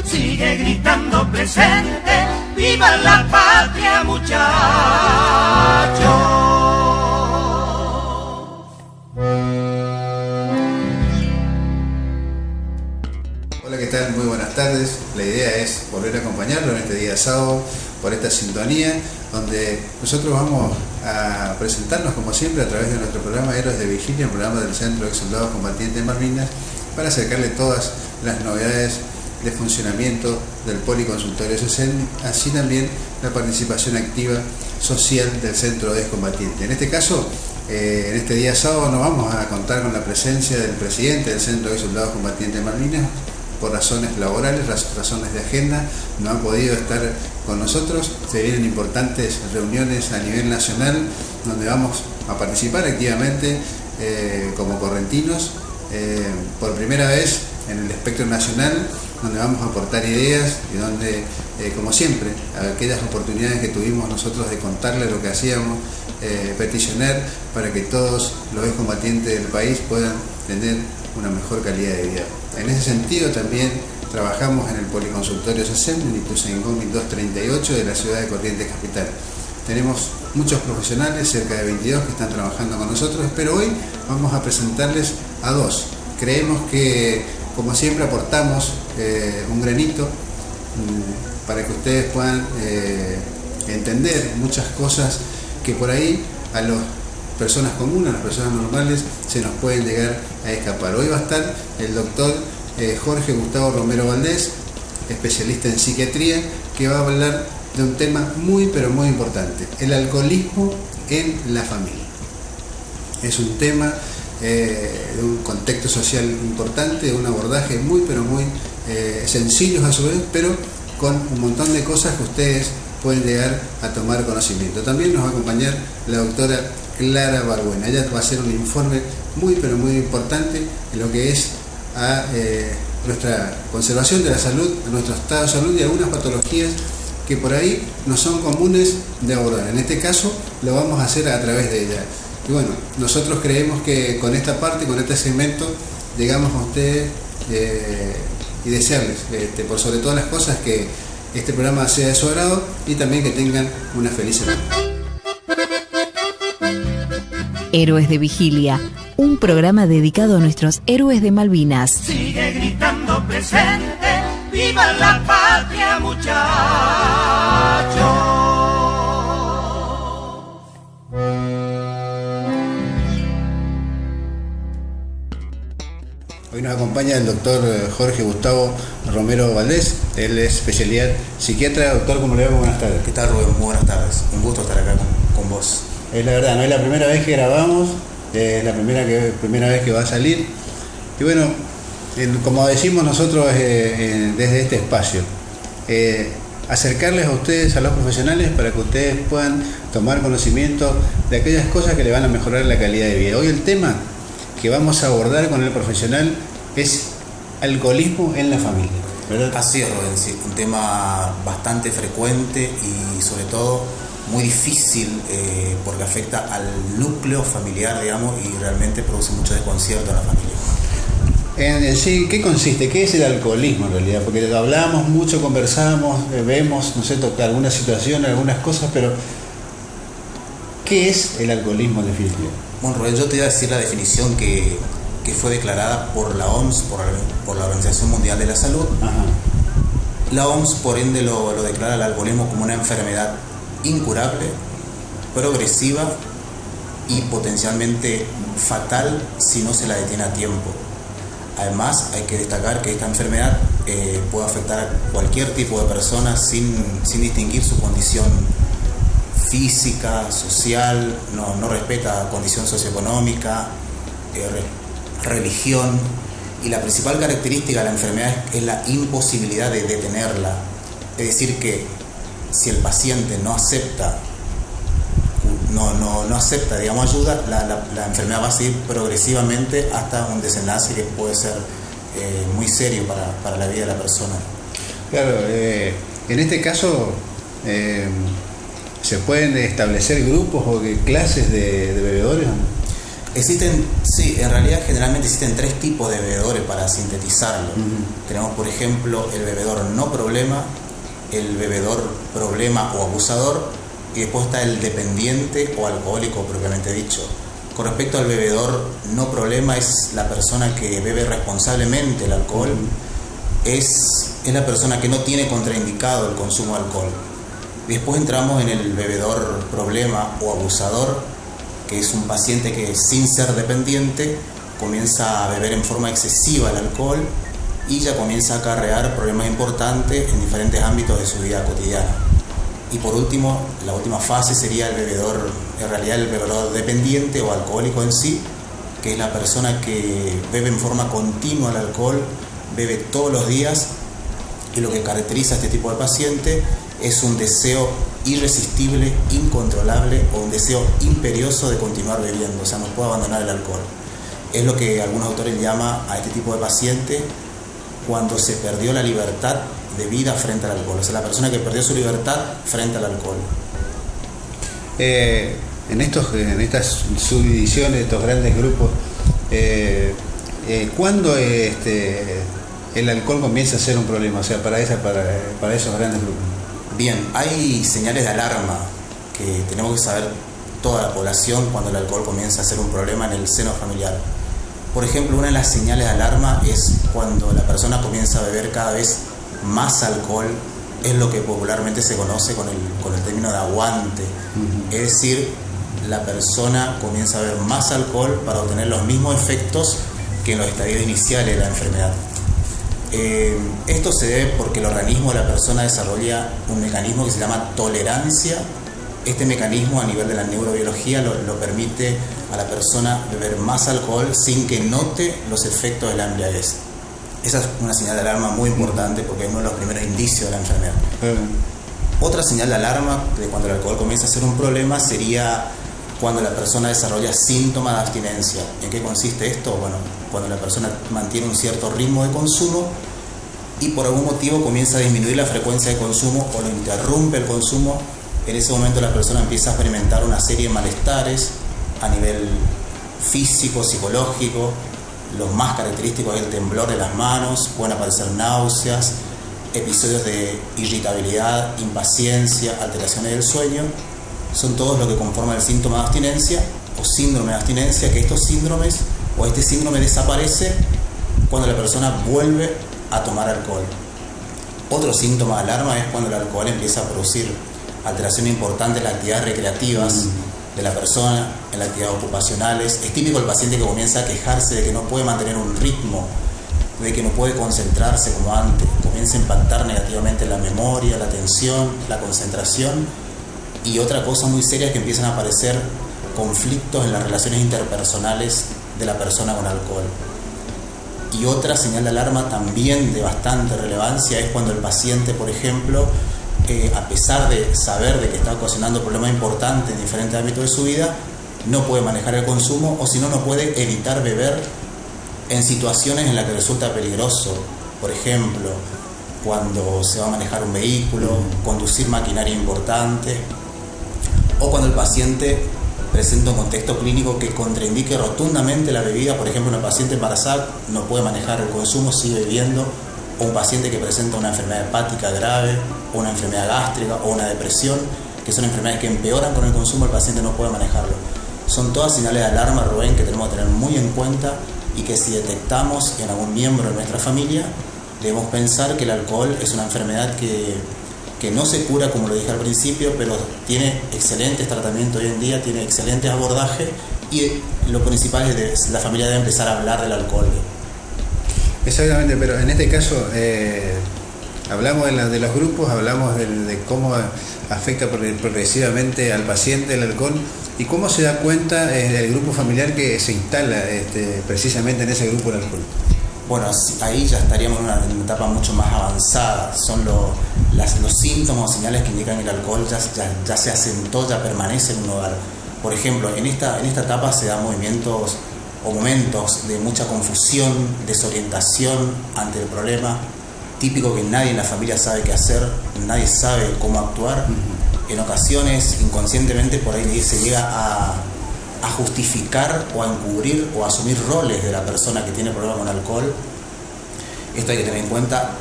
Sigue gritando presente, viva la patria, muchachos. Hola, ¿qué tal? Muy buenas tardes. La idea es volver a acompañarlo en este día sábado por esta sintonía, donde nosotros vamos a presentarnos como siempre a través de nuestro programa Héroes de Vigilia, un programa del Centro de Soldados Combatientes de Malvinas, para acercarle todas las novedades de funcionamiento del Policonsultorio SESEN, así también la participación activa social del Centro de Combatientes. En este caso, en este día sábado nos vamos a contar con la presencia del presidente del Centro de Soldados Combatientes de Malvinas. Por razones laborales, razones de agenda, no ha podido estar con nosotros. Se vienen importantes reuniones a nivel nacional donde vamos a participar activamente como correntinos, por primera vez en el espectro nacional, donde vamos a aportar ideas y donde, como siempre, aquellas oportunidades que tuvimos nosotros de contarle lo que hacíamos, peticionar para que todos los excombatientes del país puedan tener una mejor calidad de vida. En ese sentido también trabajamos en el Policonsultorio SESEN, en Ituzaingó 1238 de la ciudad de Corrientes Capital. Tenemos muchos profesionales, cerca de 22 que están trabajando con nosotros, pero hoy vamos a presentarles a dos. Creemos que, como siempre, aportamos un granito para que ustedes puedan entender muchas cosas que por ahí a las personas comunes, a las personas normales, se nos pueden llegar a escapar. Hoy va a estar el doctor Jorge Gustavo Romero Valdés, especialista en psiquiatría, que va a hablar de un tema muy pero muy importante: el alcoholismo en la familia. Es un tema de un contexto social importante, de un abordaje muy pero muy sencillo a su vez, pero con un montón de cosas que ustedes pueden llegar a tomar conocimiento. También nos va a acompañar la doctora Clara Barbuena. Ella va a hacer un informe muy pero muy importante en lo que es a nuestra conservación de la salud, a nuestro estado de salud y algunas patologías que por ahí no son comunes de abordar. En este caso lo vamos a hacer a través de ella. Y bueno, nosotros creemos que con esta parte, con este segmento, llegamos a ustedes y desearles, por sobre todas las cosas, que este programa sea de su agrado y también que tengan una feliz semana. Héroes de Vigilia, un programa dedicado a nuestros héroes de Malvinas. Sigue gritando presente, viva la patria, muchachos. Hoy nos acompaña el doctor Jorge Gustavo Romero Valdés. Él es especialidad psiquiatra. Doctor, ¿cómo le va? Buenas tardes. ¿Qué tal, Rubén? Muy buenas tardes. Un gusto estar acá con vos. Es la verdad, no es la primera vez que grabamos, es la primera vez que va a salir. Y bueno, como decimos nosotros desde este espacio, acercarles a ustedes, a los profesionales, para que ustedes puedan tomar conocimiento de aquellas cosas que le van a mejorar la calidad de vida. Hoy el tema que vamos a abordar con el profesional es alcoholismo en la familia, ¿verdad? Así es, Rubén, sí, un tema bastante frecuente y sobre todo muy difícil porque afecta al núcleo familiar, digamos, y realmente produce mucho desconcierto en la familia. En sí, ¿qué consiste? ¿Qué es el alcoholismo en realidad? Porque hablamos mucho, conversamos, vemos, no sé, algunas situaciones, algunas cosas, pero ¿qué es el alcoholismo en definitiva? Bueno, Rubén, yo te iba a decir la definición que fue declarada por la OMS, por la Organización Mundial de la Salud. Ajá. La OMS, por ende, lo declara el alcoholismo como una enfermedad incurable, progresiva y potencialmente fatal si no se la detiene a tiempo. Además, hay que destacar que esta enfermedad puede afectar a cualquier tipo de persona sin distinguir su condición física, social, no respeta condición socioeconómica, religión, y la principal característica de la enfermedad es la imposibilidad de detenerla. Es decir, que si el paciente no acepta, digamos, ayuda, la enfermedad va a seguir progresivamente hasta un desenlace que puede ser muy serio para la vida de la persona. Claro, en este caso ¿Se pueden establecer grupos o clases de bebedores? Existen, sí, en realidad generalmente existen 3 tipos de bebedores para sintetizarlo. Tenemos, por ejemplo, el bebedor no problema, el bebedor problema o abusador, y después está el dependiente o alcohólico propiamente dicho. Con respecto al bebedor no problema, es la persona que bebe responsablemente el alcohol, es la persona que no tiene contraindicado el consumo de alcohol. Después entramos en el bebedor problema o abusador, que es un paciente que sin ser dependiente comienza a beber en forma excesiva el alcohol y ya comienza a acarrear problemas importantes en diferentes ámbitos de su vida cotidiana. Y por último, la última fase sería el bebedor, en realidad el bebedor dependiente o alcohólico en sí, que es la persona que bebe en forma continua el alcohol, bebe todos los días, y lo que caracteriza a este tipo de paciente es un deseo irresistible, incontrolable o un deseo imperioso de continuar bebiendo, o sea, no puede abandonar el alcohol. Es lo que algunos autores llaman a este tipo de paciente cuando se perdió la libertad de vida frente al alcohol, o sea, la persona que perdió su libertad frente al alcohol. En estas subdivisiones, estos grandes grupos, ¿cuándo el alcohol comienza a ser un problema? O sea, para esos grandes grupos. Bien, hay señales de alarma que tenemos que saber toda la población cuando el alcohol comienza a ser un problema en el seno familiar. Por ejemplo, una de las señales de alarma es cuando la persona comienza a beber cada vez más alcohol, es lo que popularmente se conoce con el término de aguante. Es decir, la persona comienza a beber más alcohol para obtener los mismos efectos que en los estadios iniciales de la enfermedad. Esto se debe porque el organismo de la persona desarrolla un mecanismo que se llama tolerancia. Este mecanismo a nivel de la neurobiología lo permite a la persona beber más alcohol sin que note los efectos de la embriaguez. Esa es una señal de alarma muy importante porque es uno de los primeros indicios de la enfermedad. Otra señal de alarma de cuando el alcohol comienza a ser un problema sería cuando la persona desarrolla síntomas de abstinencia. ¿En qué consiste esto? Bueno, cuando la persona mantiene un cierto ritmo de consumo y por algún motivo comienza a disminuir la frecuencia de consumo o lo interrumpe el consumo, en ese momento la persona empieza a experimentar una serie de malestares a nivel físico, psicológico. Los más característicos es el temblor de las manos, pueden aparecer náuseas, episodios de irritabilidad, impaciencia, alteraciones del sueño. Son todos lo que conforman el síntoma de abstinencia o síndrome de abstinencia, que estos síndromes o este síndrome desaparece cuando la persona vuelve a tomar alcohol. Otro síntoma de alarma es cuando el alcohol empieza a producir alteraciones importantes en las actividades recreativas de la persona, en las actividades ocupacionales. Es típico el paciente que comienza a quejarse de que no puede mantener un ritmo, de que no puede concentrarse como antes, comienza a impactar negativamente la memoria, la atención, la concentración. Y otra cosa muy seria es que empiezan a aparecer conflictos en las relaciones interpersonales de la persona con alcohol. Y otra señal de alarma también de bastante relevancia es cuando el paciente, por ejemplo, a pesar de saber de que está ocasionando problemas importantes en diferentes ámbitos de su vida, no puede manejar el consumo o si no, no puede evitar beber en situaciones en las que resulta peligroso. Por ejemplo, cuando se va a manejar un vehículo, conducir maquinaria importante, o cuando el paciente presenta un contexto clínico que contraindique rotundamente la bebida. Por ejemplo, una paciente embarazada no puede manejar el consumo, sigue bebiendo, o un paciente que presenta una enfermedad hepática grave, o una enfermedad gástrica, o una depresión, que son enfermedades que empeoran con el consumo, el paciente no puede manejarlo. Son todas señales de alarma, Rubén, que tenemos que tener muy en cuenta y que si detectamos en algún miembro de nuestra familia, debemos pensar que el alcohol es una enfermedad que no se cura, como lo dije al principio, pero tiene excelentes tratamientos hoy en día, tiene excelentes abordajes y lo principal es que la familia debe empezar a hablar del alcohol. Exactamente, pero en este caso hablamos de los grupos, hablamos de cómo afecta progresivamente al paciente el alcohol y cómo se da cuenta el grupo familiar que se instala precisamente en ese grupo el alcohol. Bueno, ahí ya estaríamos en una etapa mucho más avanzada. Son los síntomas o señales que indican que el alcohol ya se asentó, ya permanece en un hogar. Por ejemplo, en esta etapa se dan movimientos o momentos de mucha confusión, desorientación ante el problema, típico que nadie en la familia sabe qué hacer, nadie sabe cómo actuar. en ocasiones inconscientemente por ahí se llega a justificar o a encubrir o a asumir roles de la persona que tiene problemas con alcohol. Esto hay que tener en cuenta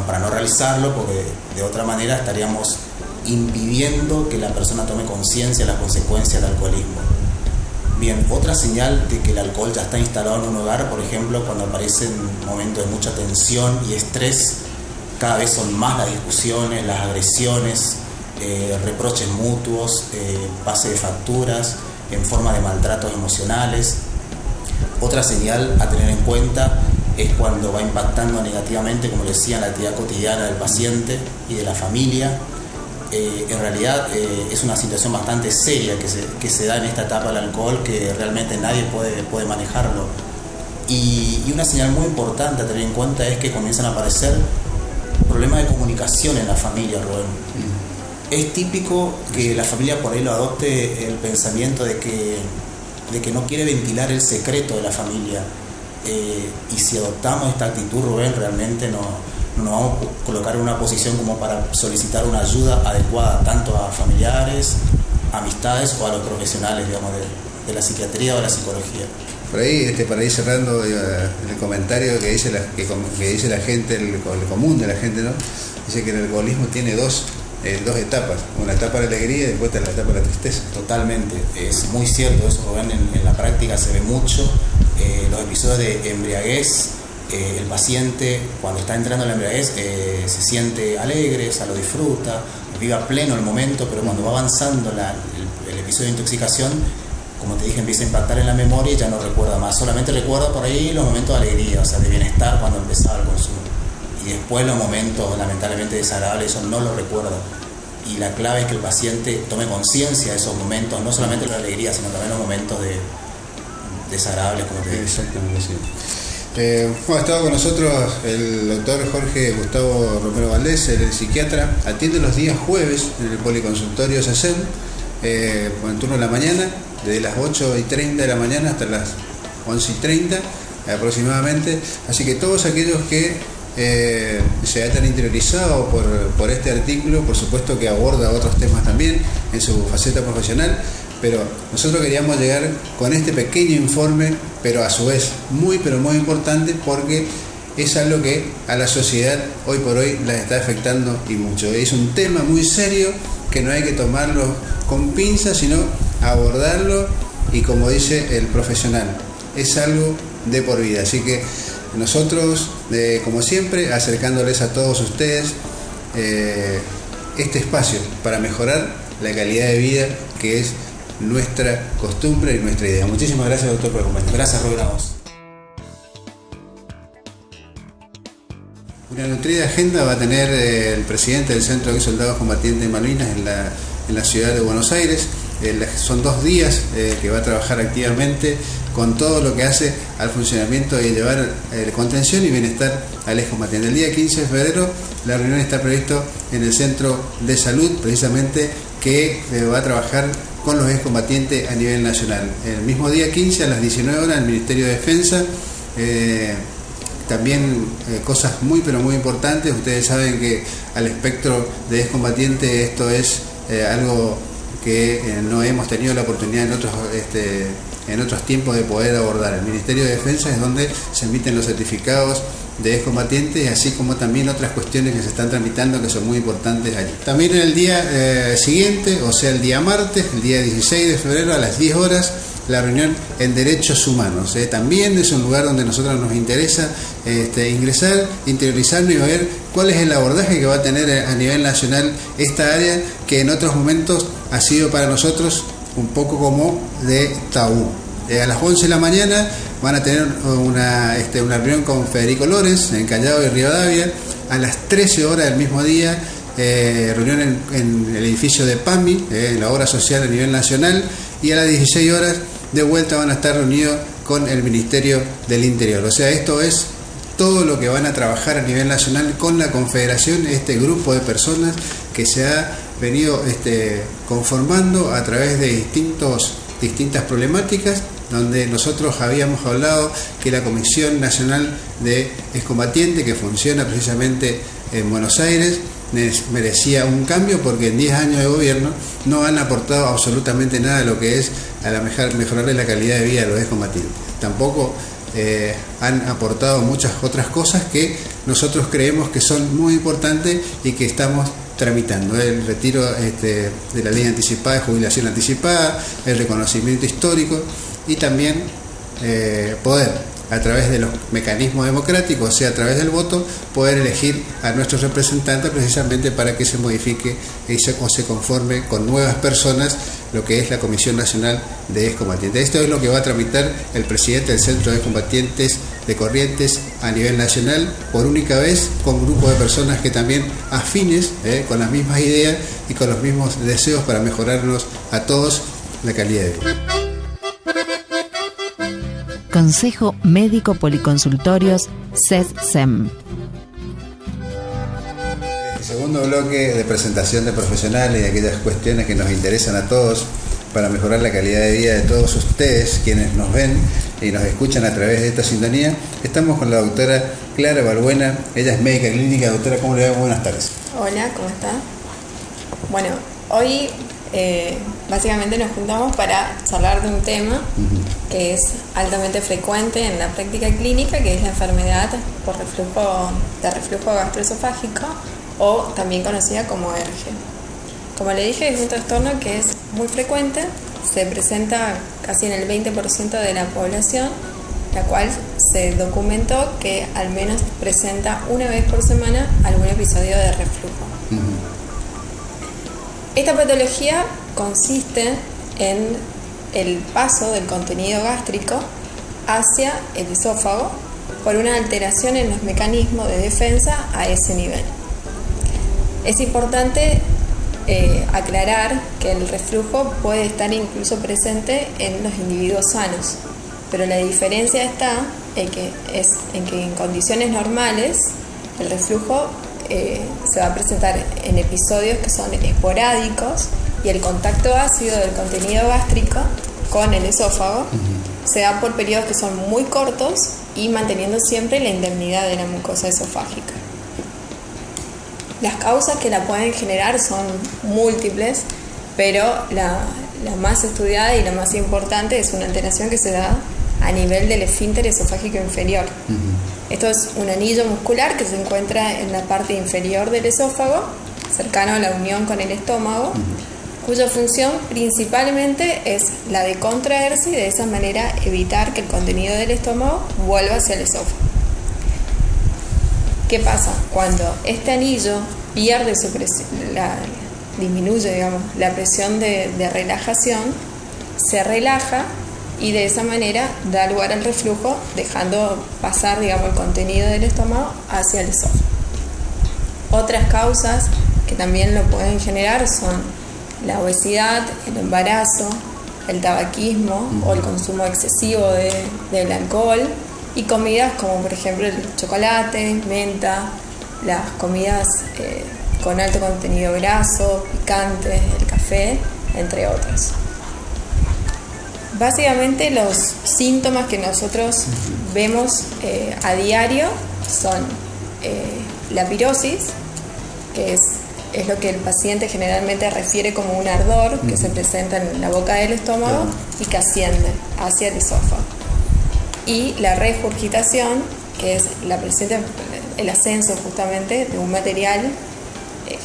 para no realizarlo, porque de otra manera estaríamos impidiendo que la persona tome conciencia de las consecuencias del alcoholismo. Bien, otra señal de que el alcohol ya está instalado en un hogar, por ejemplo, cuando aparecen momentos de mucha tensión y estrés, cada vez son más las discusiones, las agresiones, reproches mutuos, pase de facturas en forma de maltratos emocionales. Otra señal a tener en cuenta es cuando va impactando negativamente, como decía, en la actividad cotidiana del paciente y de la familia. En realidad es una situación bastante seria que se da en esta etapa del alcohol, que realmente nadie puede manejarlo. Y una señal muy importante a tener en cuenta es que comienzan a aparecer problemas de comunicación en la familia, Rubén. Es típico que la familia por ahí lo adopte el pensamiento de que no quiere ventilar el secreto de la familia. Y si adoptamos esta actitud, Rubén, realmente no nos vamos a colocar en una posición como para solicitar una ayuda adecuada tanto a familiares, amistades o a los profesionales, digamos, de la psiquiatría o de la psicología. Por ahí, para ir cerrando el comentario que dice la gente, el común de la gente, ¿no? Dice que el alcoholismo tiene dos etapas, una etapa de alegría y después la etapa de la tristeza. Totalmente, es muy cierto eso, Rubén, en la práctica se ve mucho, los episodios de embriaguez, el paciente cuando está entrando en la embriaguez se siente alegre, lo disfruta, vive a pleno el momento, pero cuando va avanzando el episodio de intoxicación, como te dije, empieza a impactar en la memoria y ya no recuerda más, solamente recuerda por ahí los momentos de alegría, de bienestar cuando empezaba el consumo. Y después los momentos lamentablemente desagradables, eso no lo recuerda. Y la clave es que el paciente tome conciencia de esos momentos, no solamente la alegría, sino también los momentos desagradables, como te digo. Exactamente, sí. Ha estado con nosotros el doctor Jorge Gustavo Romero Valdés, el psiquiatra, atiende los días jueves en el policonsultorio SACEM, en turno de la mañana, desde las 8:30 de la mañana hasta las 11:30 aproximadamente, así que todos aquellos que se hayan interiorizado por este artículo, por supuesto que aborda otros temas también en su faceta profesional, pero nosotros queríamos llegar con este pequeño informe, pero a su vez muy importante, porque es algo que a la sociedad hoy por hoy la está afectando y mucho. Es un tema muy serio que no hay que tomarlo con pinzas, sino abordarlo y, como dice el profesional, es algo de por vida. Así que nosotros, como siempre, acercándoles a todos ustedes este espacio para mejorar la calidad de vida, que es nuestra costumbre y nuestra idea. Muchísimas gracias, doctor, por acompañarnos. Gracias, Rubén, a vos. Una nutrida agenda va a tener el presidente del Centro de Soldados Combatientes de Malvinas en la ciudad de Buenos Aires. Son 2 días que va a trabajar activamente con todo lo que hace al funcionamiento y llevar contención y bienestar al excombatiente. El día 15 de febrero la reunión está previsto en el Centro de Salud, precisamente, que va a trabajar con los excombatientes a nivel nacional. El mismo día 15 a las 19 horas el Ministerio de Defensa, también cosas muy importantes. Ustedes saben que al espectro de excombatientes esto es algo que no hemos tenido la oportunidad en otros tiempos de poder abordar. El Ministerio de Defensa es donde se emiten los certificados de excombatientes, así como también otras cuestiones que se están tramitando que son muy importantes allí. También en el día siguiente, o sea el día martes, el día 16 de febrero a las 10 horas, la reunión en Derechos Humanos. También es un lugar donde a nosotros nos interesa ingresar, interiorizarnos y ver cuál es el abordaje que va a tener a nivel nacional esta área, que en otros momentos ha sido para nosotros un poco como de tabú. A las 11 de la mañana van a tener una reunión con Federico Lorenz en Callao y Rivadavia. A las 13 horas del mismo día, reunión en el edificio de PAMI, en la obra social a nivel nacional. Y a las 16 horas de vuelta van a estar reunidos con el Ministerio del Interior. O sea, esto es todo lo que van a trabajar a nivel nacional con la Confederación, este grupo de personas que se ha venido conformando a través de distintas problemáticas, donde nosotros habíamos hablado que la Comisión Nacional de Excombatientes, que funciona precisamente en Buenos Aires, merecía un cambio, porque en 10 años de gobierno no han aportado absolutamente nada a lo que es a la mejorarle la calidad de vida a los excombatientes. Tampoco han aportado muchas otras cosas que nosotros creemos que son muy importantes y que estamos tramitando: el retiro de la ley anticipada de jubilación anticipada, el reconocimiento histórico, y también poder, a través de los mecanismos democráticos, o sea, a través del voto, poder elegir a nuestros representantes, precisamente para que se modifique o se conforme con nuevas personas lo que es la Comisión Nacional de Excombatientes. Esto es lo que va a tramitar el presidente del Centro de Excombatientes de Corrientes a nivel nacional, por única vez, con un grupo de personas que también afines, con las mismas ideas y con los mismos deseos para mejorarnos a todos la calidad de vida. Consejo Médico Policonsultorios CESSEM. Segundo bloque de presentación de profesionales y aquellas cuestiones que nos interesan a todos para mejorar la calidad de vida de todos ustedes, quienes nos ven y nos escuchan a través de esta sintonía. Estamos con la doctora Clara Balbuena, ella es médica clínica. Doctora, ¿cómo le va? Buenas tardes. Hola, ¿cómo está? Bueno, hoy básicamente nos juntamos para charlar de un tema que es altamente frecuente en la práctica clínica, que es la enfermedad por reflujo gastroesofágico, o también conocida como ERGE. Como le dije, es un trastorno que es muy frecuente, se presenta casi en el 20% de la población, la cual se documentó que al menos presenta una vez por semana algún episodio de reflujo. Esta patología consiste en el paso del contenido gástrico hacia el esófago por una alteración en los mecanismos de defensa a ese nivel. Es importante aclarar que el reflujo puede estar incluso presente en los individuos sanos, pero la diferencia está en que en condiciones normales el reflujo se va a presentar en episodios que son esporádicos, y el contacto ácido del contenido gástrico con el esófago se da por periodos que son muy cortos y manteniendo siempre la indemnidad de la mucosa esofágica. Las causas que la pueden generar son múltiples, pero la más estudiada y la más importante es una alteración que se da a nivel del esfínter esofágico inferior. Esto es un anillo muscular que se encuentra en la parte inferior del esófago, cercano a la unión con el estómago, cuya función principalmente es la de contraerse y de esa manera evitar que el contenido del estómago vuelva hacia el esófago. ¿Qué pasa? Cuando este anillo pierde su presión, disminuye, la presión de relajación, se relaja y de esa manera da lugar al reflujo, dejando pasar, el contenido del estómago hacia el esófago. Otras causas que también lo pueden generar son la obesidad, el embarazo, el tabaquismo o el consumo excesivo del alcohol, y comidas como por ejemplo el chocolate, menta, las comidas con alto contenido graso, picante, el café, entre otros. Básicamente los síntomas que nosotros vemos a diario son la pirosis, que es lo que el paciente generalmente refiere como un ardor que se presenta en la boca del estómago y que asciende hacia el esófago. Y la regurgitación, que es el ascenso justamente de un material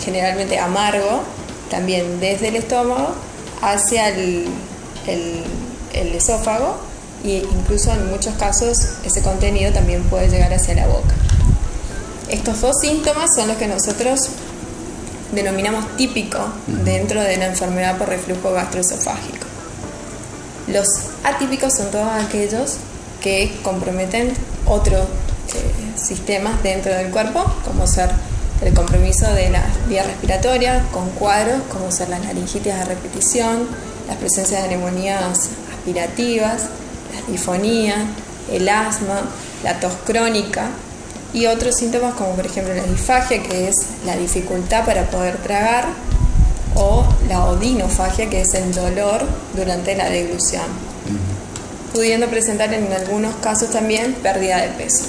generalmente amargo, también desde el estómago hacia el esófago, e incluso en muchos casos ese contenido también puede llegar hacia la boca. Estos dos síntomas son los que nosotros denominamos típicos dentro de la enfermedad por reflujo gastroesofágico. Los atípicos son todos aquellos que comprometen otros sistemas dentro del cuerpo, como ser el compromiso de las vías respiratorias, con cuadros como ser las laringitis a repetición, las presencias de neumonías aspirativas, la disfonía, el asma, la tos crónica, y otros síntomas como por ejemplo la disfagia, que es la dificultad para poder tragar, o la odinofagia, que es el dolor durante la deglución, pudiendo presentar en algunos casos también pérdida de peso.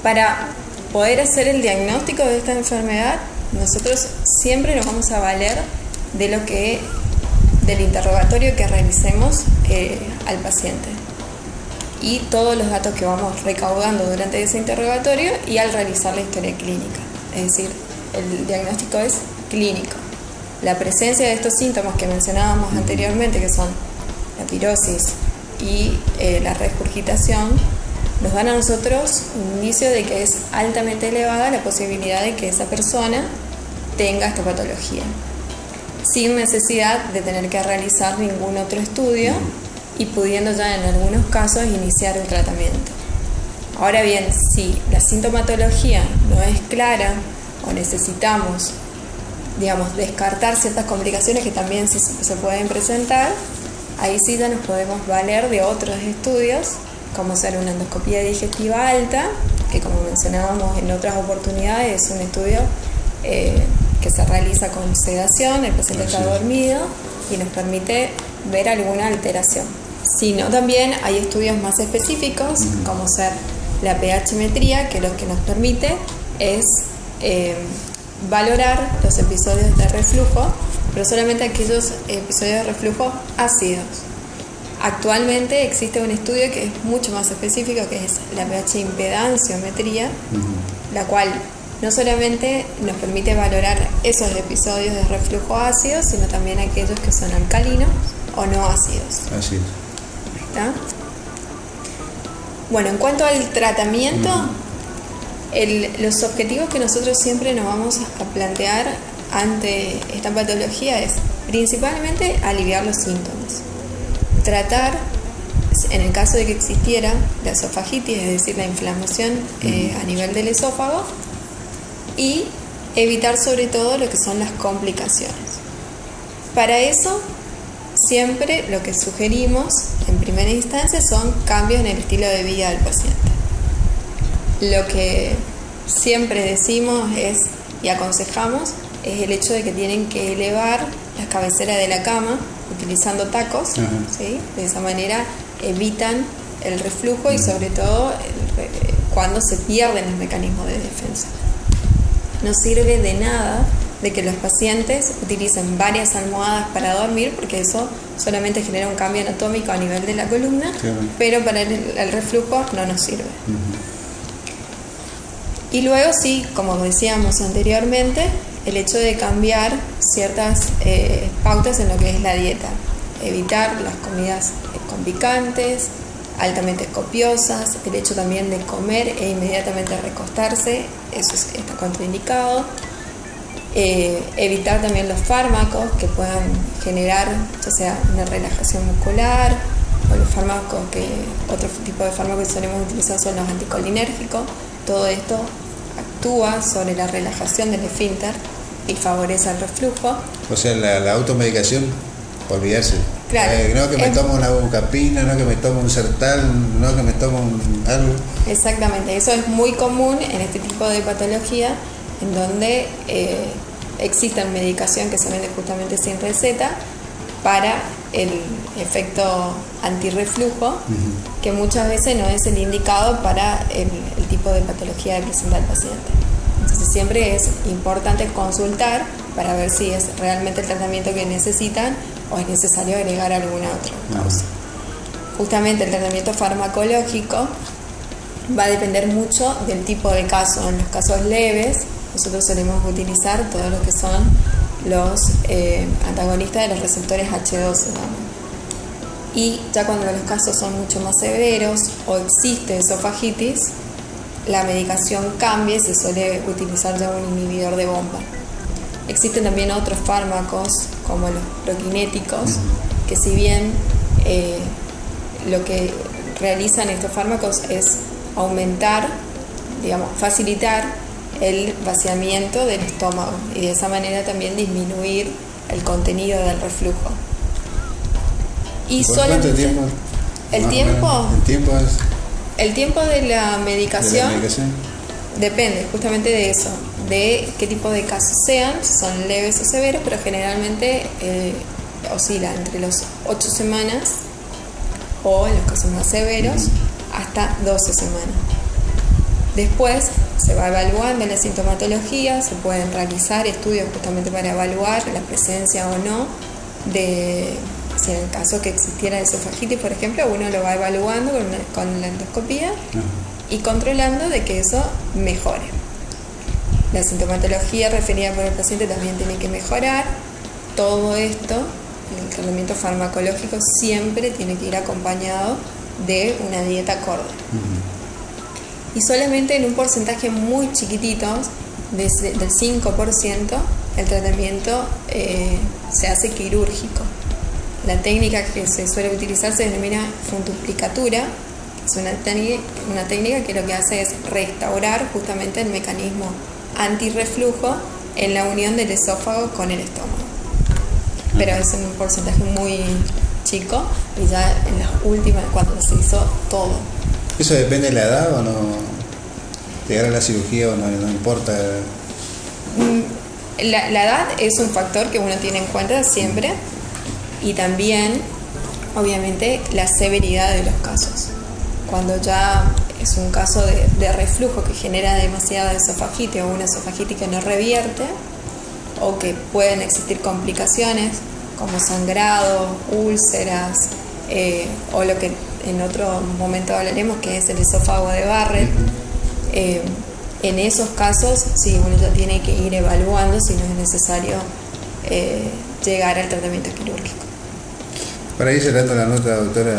Para poder hacer el diagnóstico de esta enfermedad, nosotros siempre nos vamos a valer del interrogatorio que realicemos al paciente y todos los datos que vamos recaudando durante ese interrogatorio y al realizar la historia clínica. Es decir, el diagnóstico es clínico. La presencia de estos síntomas que mencionábamos anteriormente, que son la pirosis y la regurgitación, nos dan a nosotros un indicio de que es altamente elevada la posibilidad de que esa persona tenga esta patología, sin necesidad de tener que realizar ningún otro estudio y pudiendo ya en algunos casos iniciar un tratamiento. Ahora bien, si la sintomatología no es clara o necesitamos, descartar ciertas complicaciones que también se pueden presentar, ahí sí ya nos podemos valer de otros estudios, como ser una endoscopía digestiva alta, que como mencionábamos en otras oportunidades es un estudio que se realiza con sedación, el paciente está dormido y nos permite ver alguna alteración. Sino también hay estudios más específicos, como ser la pH-metría, que lo que nos permite es valorar los episodios de reflujo, pero solamente aquellos episodios de reflujo ácidos. Actualmente existe un estudio que es mucho más específico, que es la pH-impedanciometría, la cual no solamente nos permite valorar esos episodios de reflujo ácido, sino también aquellos que son alcalinos o no ácidos. Así es. ¿Está? Bueno, en cuanto al tratamiento, los objetivos que nosotros siempre nos vamos a plantear ante esta patología es principalmente aliviar los síntomas. Tratar, en el caso de que existiera la esofagitis, es decir, la inflamación a nivel del esófago, y evitar sobre todo lo que son las complicaciones. Para eso, siempre lo que sugerimos en primera instancia son cambios en el estilo de vida del paciente. Lo que siempre decimos y aconsejamos es el hecho de que tienen que elevar las cabeceras de la cama utilizando tacos, ¿sí? De esa manera evitan el reflujo y sobre todo cuando se pierden los mecanismos de defensa. No sirve de nada de que los pacientes utilicen varias almohadas para dormir, porque eso solamente genera un cambio anatómico a nivel de la columna, pero para el reflujo no nos sirve. Y luego sí, como decíamos anteriormente, el hecho de cambiar ciertas pautas en lo que es la dieta, evitar las comidas con picantes, altamente copiosas, el hecho también de comer e inmediatamente recostarse, eso está contraindicado. Evitar también los fármacos que puedan generar ya sea una relajación muscular o los fármacos otro tipo de fármacos que solemos utilizar son los anticolinérgicos. Todo esto actúa sobre la relajación del esfínter y favorece el reflujo. O sea, la automedicación, olvidarse. Claro. No que me tomo una bucapina, no que me tomo un Sertal, no que me tomo algo. Exactamente, eso es muy común en este tipo de patología, en donde existe medicación que se vende justamente sin receta para el efecto antirreflujo, que muchas veces no es el indicado para el tipo de patología que presenta el paciente. Entonces siempre es importante consultar para ver si es realmente el tratamiento que necesitan o es necesario agregar alguna otra causa. Justamente el tratamiento farmacológico va a depender mucho del tipo de caso. En los casos leves, nosotros solemos utilizar todo lo que son los antagonistas de los receptores H2, y ya cuando los casos son mucho más severos o existe esofagitis, la medicación cambia y se suele utilizar ya un inhibidor de bomba. Existen también otros fármacos como los prokinéticos, que si bien lo que realizan estos fármacos es aumentar, facilitar el vaciamiento del estómago y de esa manera también disminuir el contenido del reflujo. Y ¿Por cuánto tiempo? El tiempo es el tiempo de la medicación depende justamente de eso, de qué tipo de casos sean, si son leves o severos, pero generalmente oscila entre los 8 semanas o en los casos más severos hasta 12 semanas. Después se va evaluando la sintomatología, se pueden realizar estudios justamente para evaluar la presencia o no de, si en el caso que existiera esofagitis, por ejemplo, uno lo va evaluando con la endoscopía y controlando de que eso mejore. La sintomatología referida por el paciente también tiene que mejorar. Todo esto, el tratamiento farmacológico siempre tiene que ir acompañado de una dieta acorde. Y solamente en un porcentaje muy chiquitito, del 5%, el tratamiento se hace quirúrgico. La técnica que se suele utilizar se denomina funduplicatura. Es una técnica que lo que hace es restaurar justamente el mecanismo antirreflujo en la unión del esófago con el estómago. Pero es un porcentaje muy chico y ya en las últimas, cuando se hizo todo. ¿Eso depende de la edad o no? ¿Llegar a la cirugía o no importa? La edad es un factor que uno tiene en cuenta siempre, y también, obviamente, la severidad de los casos. Cuando ya es un caso de reflujo que genera demasiada esofagitis o una esofagitis que no revierte, o que pueden existir complicaciones como sangrado, úlceras, o lo que en otro momento hablaremos, que es el esófago de Barrett. En esos casos, sí, uno ya tiene que ir evaluando si no es necesario llegar al tratamiento quirúrgico. Para ir cerrando la nota, doctora,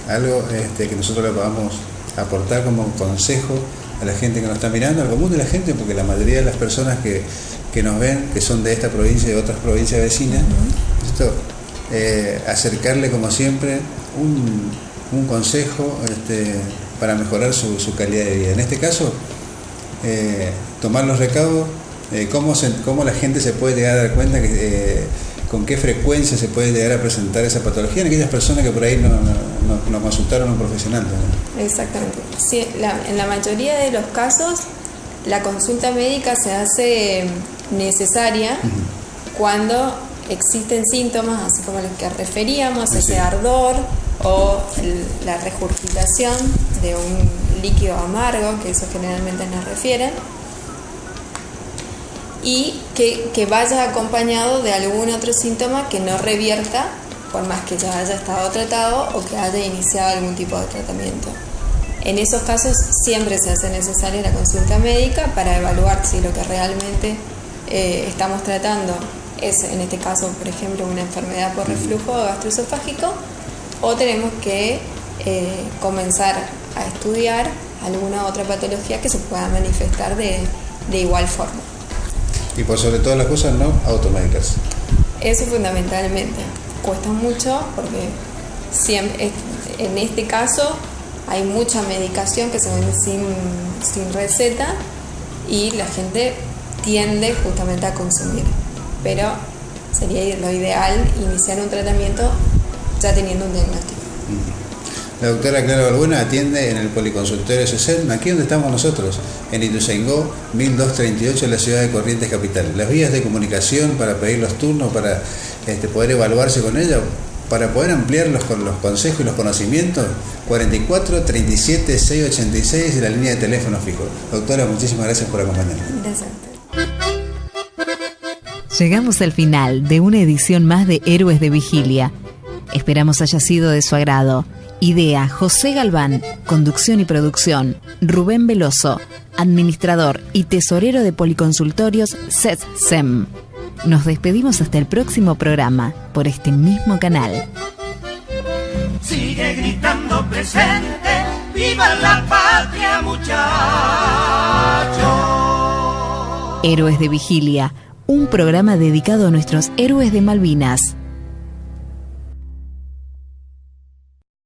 algo que nosotros le podamos aportar como consejo a la gente que nos está mirando, al común de la gente, porque la mayoría de las personas que nos ven, que son de esta provincia y de otras provincias vecinas, acercarle como siempre un consejo para mejorar su calidad de vida. En este caso, tomar los recaudos, cómo la gente se puede llegar a dar cuenta con qué frecuencia se puede llegar a presentar esa patología en aquellas personas que por ahí no consultaron a un profesional también. Exactamente. Sí, en la mayoría de los casos la consulta médica se hace necesaria cuando existen síntomas, así como los que referíamos, ese ardor o la regurgitación de un líquido amargo, que eso generalmente nos refieren, y que vaya acompañado de algún otro síntoma que no revierta, por más que ya haya estado tratado o que haya iniciado algún tipo de tratamiento. En esos casos siempre se hace necesaria la consulta médica para evaluar si lo que realmente estamos tratando es, en este caso, por ejemplo, una enfermedad por reflujo gastroesofágico, o tenemos que comenzar a estudiar alguna otra patología que se pueda manifestar de igual forma. Y por sobre todas las cosas, no automedicarse. Eso fundamentalmente. Cuesta mucho porque siempre, en este caso hay mucha medicación que se vende sin receta y la gente tiende justamente a consumir. Pero sería lo ideal iniciar un tratamiento ya teniendo un diagnóstico. La doctora Clara Balbuena atiende en el Policonsultorio SESEN, aquí donde estamos nosotros, en Ituzaingó, 1238, en la ciudad de Corrientes Capital. Las vías de comunicación para pedir los turnos, para poder evaluarse con ella, para poder ampliarlos con los consejos y los conocimientos, 44 37 686 y la línea de teléfono fijo. Doctora, muchísimas gracias por acompañarnos. Gracias. Llegamos al final de una edición más de Héroes de Vigilia. Esperamos haya sido de su agrado. Idea: José Galván. Conducción y producción: Rubén Veloso. Administrador y tesorero de Policonsultorios SESEM. Nos despedimos hasta el próximo programa por este mismo canal. Sigue gritando presente, ¡viva la patria, muchachos! Héroes de Vigilia, un programa dedicado a nuestros héroes de Malvinas.